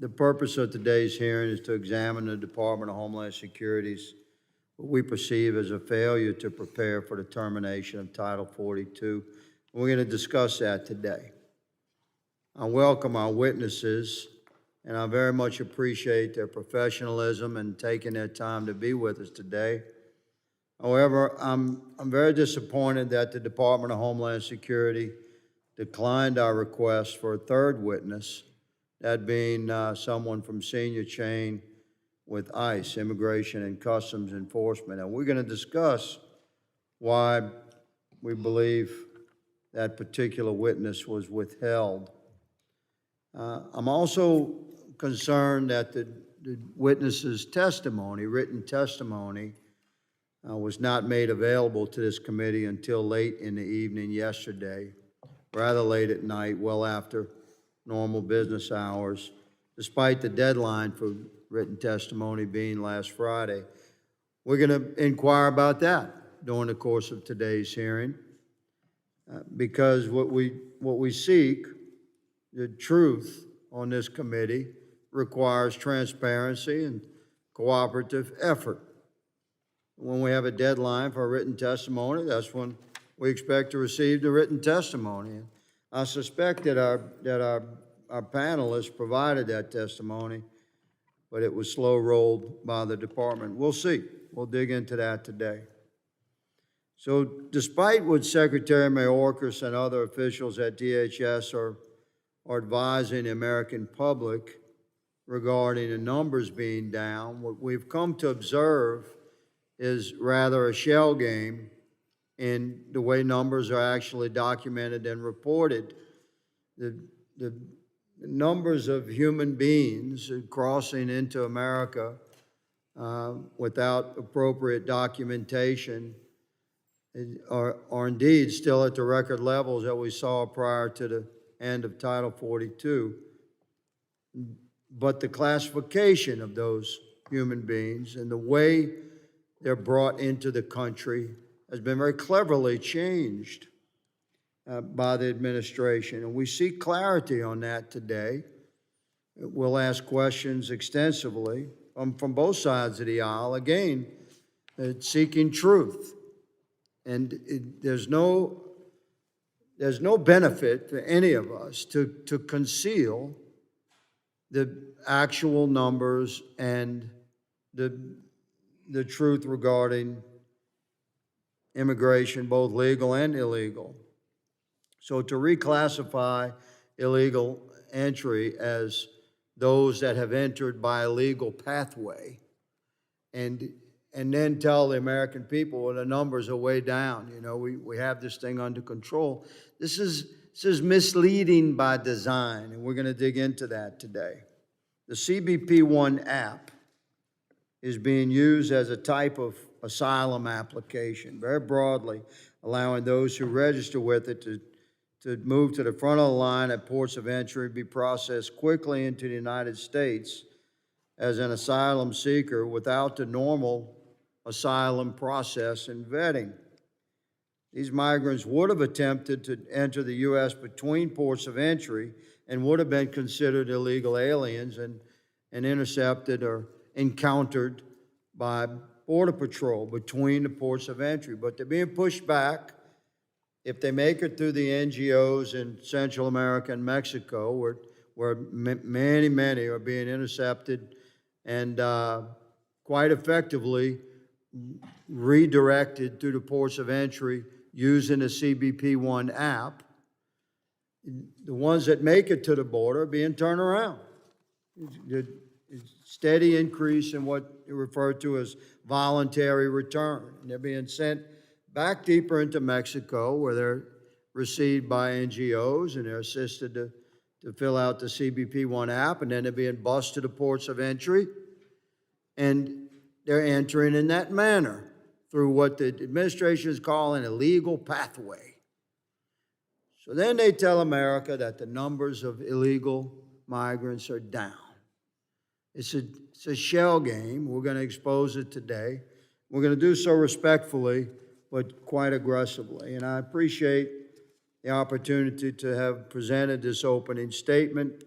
The purpose of today's hearing is to examine the Department of Homeland Security's what we perceive as a failure to prepare for the termination of Title 42. We're going to discuss that today. I welcome our witnesses, and I very much appreciate their professionalism and taking their time to be with us today. However, I'm very disappointed that the Department of Homeland Security declined our request for a third witness, that being someone from senior chain with ICE, Immigration and Customs Enforcement. And we're going to discuss why we believe that particular witness was withheld. I'm also concerned that the witness's testimony, written testimony, was not made available to this committee until late in the evening yesterday, rather late at night, well after normal business hours, despite the deadline for written testimony being last Friday. We're going to inquire about that during the course of today's hearing, because what we seek, the truth on this committee, requires transparency and cooperative effort. When we have a deadline for a written testimony, that's when we expect to receive the written testimony. And I suspect that our panelists provided that testimony, but it was slow-rolled by the department. We'll see. We'll dig into that today. So despite what Secretary Mayorkas and other officials at DHS are advising the American public regarding the numbers being down, what we've come to observe is rather a shell game in the way numbers are actually documented and reported. The numbers of human beings crossing into America without appropriate documentation are indeed still at the record levels that we saw prior to the end of Title 42. But the classification of those human beings and the way they're brought into the country has been very cleverly changed by the administration. And we seek clarity on that today. We'll ask questions extensively from both sides of the aisle, again, seeking truth. And there's no benefit to any of us to conceal the actual numbers and the truth regarding immigration, both legal and illegal. So to reclassify illegal entry as those that have entered by a legal pathway and then tell the American people, well, the numbers are way down, you know, we have this thing under control. This is misleading by design, and we're going to dig into that today. The CBP One app is being used as a type of asylum application, very broadly, allowing those who register with it to move to the front of the line at ports of entry, be processed quickly into the United States as an asylum seeker without the normal asylum process and vetting. These migrants would have attempted to enter the U.S. between ports of entry and would have been considered illegal aliens and intercepted or encountered by Border Patrol between the ports of entry. But they're being pushed back. If they make it through the NGOs in Central America and Mexico, where many are being intercepted and quite effectively redirected through the ports of entry using the CBP One app, the ones that make it to the border are being turned around. Steady increase in what you refer to as voluntary return. And they're being sent back deeper into Mexico, where they're received by NGOs and they're assisted to fill out the CBP One app, and then they're being bused to the ports of entry, and they're entering in that manner through what the administration is calling a legal pathway. So then they tell America that the numbers of illegal migrants are down. It's a shell game. We're going to expose it today. We're going to do so respectfully, but quite aggressively. And I appreciate the opportunity to have presented this opening statement.